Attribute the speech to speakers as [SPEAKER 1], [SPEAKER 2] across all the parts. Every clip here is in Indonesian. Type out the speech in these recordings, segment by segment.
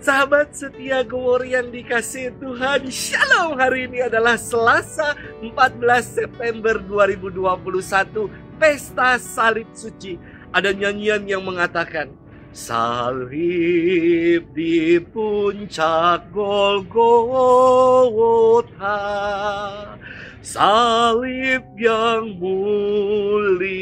[SPEAKER 1] Sahabat setia Glory yang dikasihi Tuhan, Shalom. Hari ini adalah Selasa 14 September 2021, Pesta Salib Suci. Ada nyanyian yang mengatakan, salib di puncak Golgota, salib yang mulia.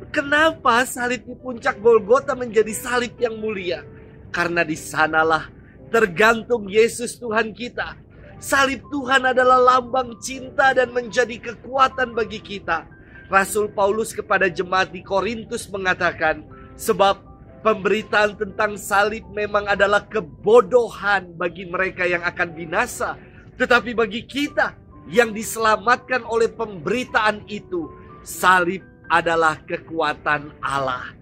[SPEAKER 1] Kenapa salib di puncak Golgota menjadi salib yang mulia? Karena di sanalah tergantung Yesus Tuhan kita. Salib Tuhan adalah lambang cinta dan menjadi kekuatan bagi kita. Rasul Paulus kepada jemaat di Korintus mengatakan, sebab pemberitaan tentang salib memang adalah kebodohan bagi mereka yang akan binasa. Tetapi bagi kita yang diselamatkan oleh pemberitaan itu, salib adalah kekuatan Allah.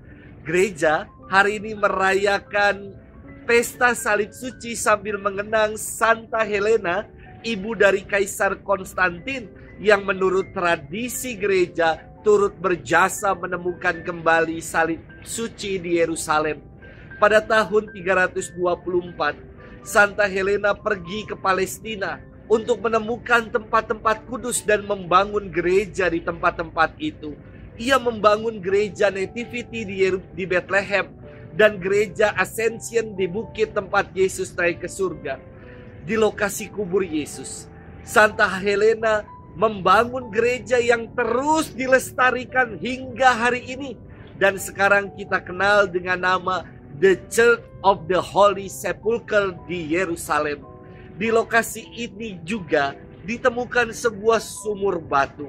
[SPEAKER 1] Gereja hari ini merayakan Pesta Salib Suci sambil mengenang Santa Helena, ibu dari Kaisar Konstantin, yang menurut tradisi gereja turut berjasa menemukan kembali salib suci di Yerusalem. Pada tahun 324, Santa Helena pergi ke Palestina untuk menemukan tempat-tempat kudus dan membangun gereja di tempat-tempat itu. Ia membangun gereja Nativity di Bethlehem dan gereja Ascension di bukit tempat Yesus naik ke surga. Di lokasi kubur Yesus, Santa Helena membangun gereja yang terus dilestarikan hingga hari ini. Dan sekarang kita kenal dengan nama The Church of the Holy Sepulchre di Yerusalem. Di lokasi ini juga ditemukan sebuah sumur batu.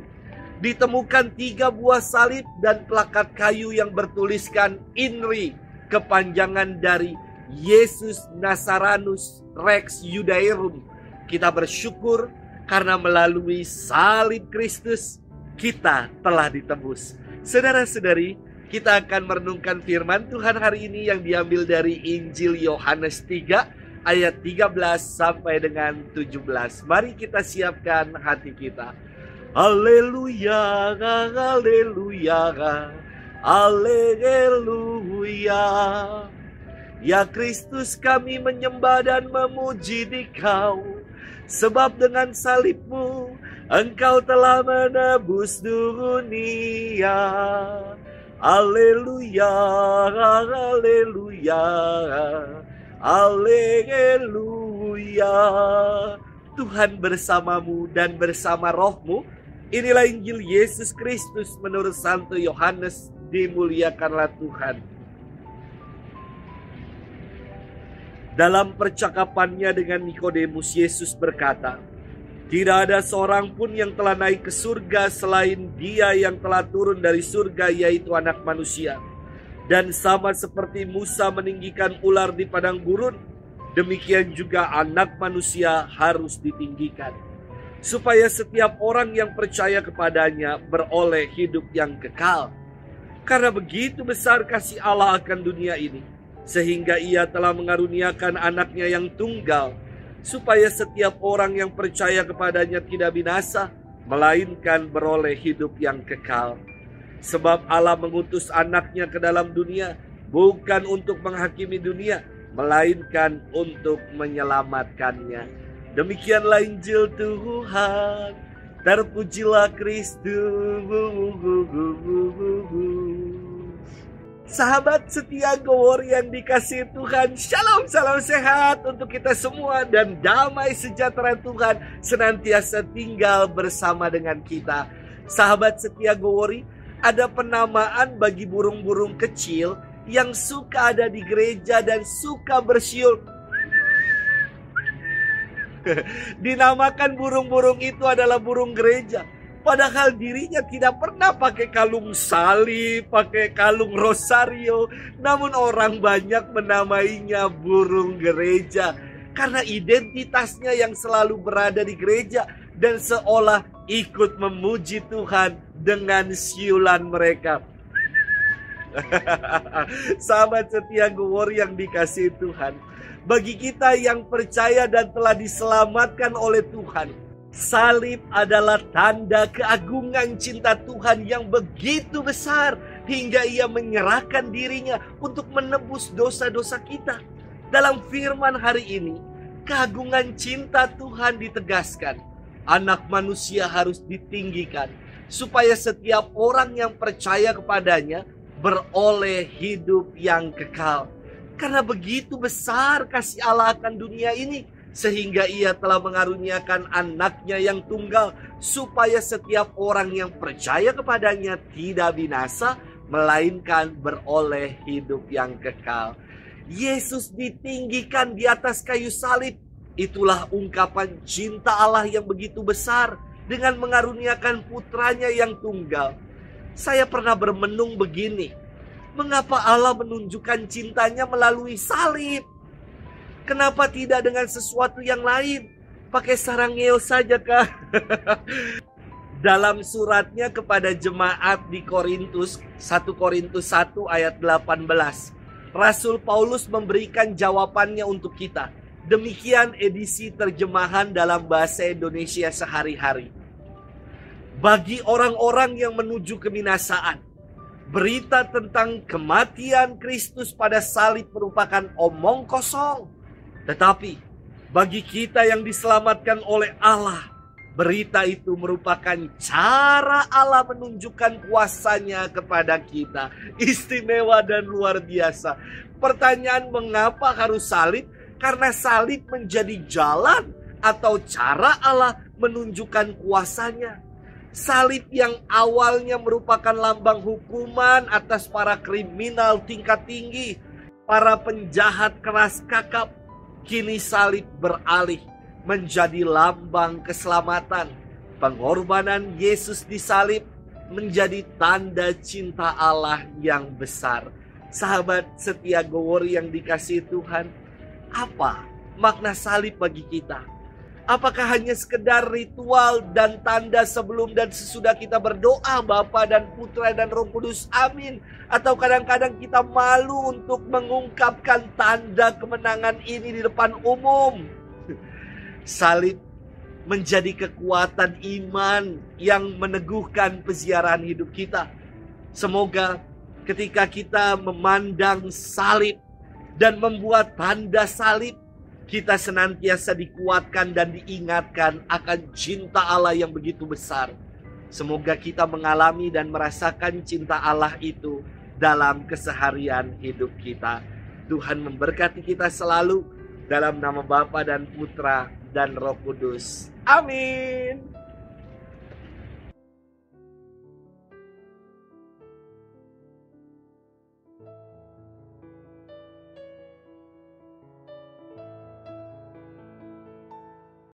[SPEAKER 1] Ditemukan 3 buah salib dan plakat kayu yang bertuliskan INRI, kepanjangan dari Yesus Nazaranus Rex Judaeorum. Kita bersyukur karena melalui salib Kristus kita telah ditebus. Saudara-saudari, kita akan merenungkan firman Tuhan hari ini yang diambil dari Injil Yohanes 3 ayat 13 sampai dengan 17. Mari kita siapkan hati kita. Haleluya, haleluya, haleluya. Ya Kristus, kami menyembah dan memuji Dikau, sebab dengan salibmu Engkau telah menebus dunia. Haleluya, haleluya, haleluya. Tuhan bersamamu dan bersama rohmu. Inilah Injil Yesus Kristus menurut Santo Yohanes. Dimuliakanlah Tuhan. Dalam percakapannya dengan Nikodemus, Yesus berkata, tidak ada seorang pun yang telah naik ke surga selain Dia yang telah turun dari surga, yaitu Anak Manusia. Dan sama seperti Musa meninggikan ular di padang gurun, demikian juga Anak Manusia harus ditinggikan, supaya setiap orang yang percaya kepadanya beroleh hidup yang kekal. Karena begitu besar kasih Allah akan dunia ini, sehingga Ia telah mengaruniakan anaknya yang tunggal, supaya setiap orang yang percaya kepadanya tidak binasa, melainkan beroleh hidup yang kekal. Sebab Allah mengutus anaknya ke dalam dunia, bukan untuk menghakimi dunia, melainkan untuk menyelamatkannya. Demikianlah Injil Tuhan. Terpujilah Kristus. Sahabat setia Glory yang dikasihi Tuhan, Shalom, salam sehat untuk kita semua, dan damai sejahtera Tuhan senantiasa tinggal bersama dengan kita. Sahabat setia Glory, ada penamaan bagi burung-burung kecil yang suka ada di gereja dan suka bersiul. Dinamakan burung-burung itu adalah burung gereja, padahal dirinya tidak pernah pakai kalung salib, pakai kalung rosario. Namun orang banyak menamainya burung gereja karena identitasnya yang selalu berada di gereja dan seolah ikut memuji Tuhan dengan siulan mereka. Sahabat setia Glory yang dikasihi Tuhan, bagi kita yang percaya dan telah diselamatkan oleh Tuhan, salib adalah tanda keagungan cinta Tuhan yang begitu besar hingga Ia menyerahkan dirinya untuk menebus dosa-dosa kita. Dalam firman hari ini, keagungan cinta Tuhan ditegaskan. Anak manusia harus ditinggikan, supaya setiap orang yang percaya kepadanya beroleh hidup yang kekal. Karena begitu besar kasih Allah akan dunia ini, sehingga Ia telah mengaruniakan anaknya yang tunggal, supaya setiap orang yang percaya kepadanya tidak binasa, melainkan beroleh hidup yang kekal. Yesus ditinggikan di atas kayu salib. Itulah ungkapan cinta Allah yang begitu besar dengan mengaruniakan putranya yang tunggal. Saya pernah bermenung begini, mengapa Allah menunjukkan cintanya melalui salib? Kenapa tidak dengan sesuatu yang lain? Pakai sarangil saja kah? Dalam suratnya kepada jemaat di Korintus, 1 Korintus 1 ayat 18, Rasul Paulus memberikan jawabannya untuk kita. Demikian edisi terjemahan dalam bahasa Indonesia sehari-hari. Bagi orang-orang yang menuju kebinasaan, berita tentang kematian Kristus pada salib merupakan omong kosong. Tetapi bagi kita yang diselamatkan oleh Allah, berita itu merupakan cara Allah menunjukkan kuasa-Nya kepada kita. Istimewa dan luar biasa. Pertanyaan mengapa harus salib? Karena salib menjadi jalan atau cara Allah menunjukkan kuasa-Nya. Salib yang awalnya merupakan lambang hukuman atas para kriminal tingkat tinggi, para penjahat keras kakap, kini salib beralih menjadi lambang keselamatan. Pengorbanan Yesus di salib menjadi tanda cinta Allah yang besar. Sahabat setia Gowori yang dikasihi Tuhan, apa makna salib bagi kita? Apakah hanya sekedar ritual dan tanda sebelum dan sesudah kita berdoa Bapa dan Putra dan Roh Kudus, amin? Atau kadang-kadang kita malu untuk mengungkapkan tanda kemenangan ini di depan umum? Salib menjadi kekuatan iman yang meneguhkan peziarahan hidup kita. Semoga ketika kita memandang salib dan membuat tanda salib, kita senantiasa dikuatkan dan diingatkan akan cinta Allah yang begitu besar. Semoga kita mengalami dan merasakan cinta Allah itu dalam keseharian hidup kita. Tuhan memberkati kita selalu, dalam nama Bapa dan Putra dan Roh Kudus. Amin.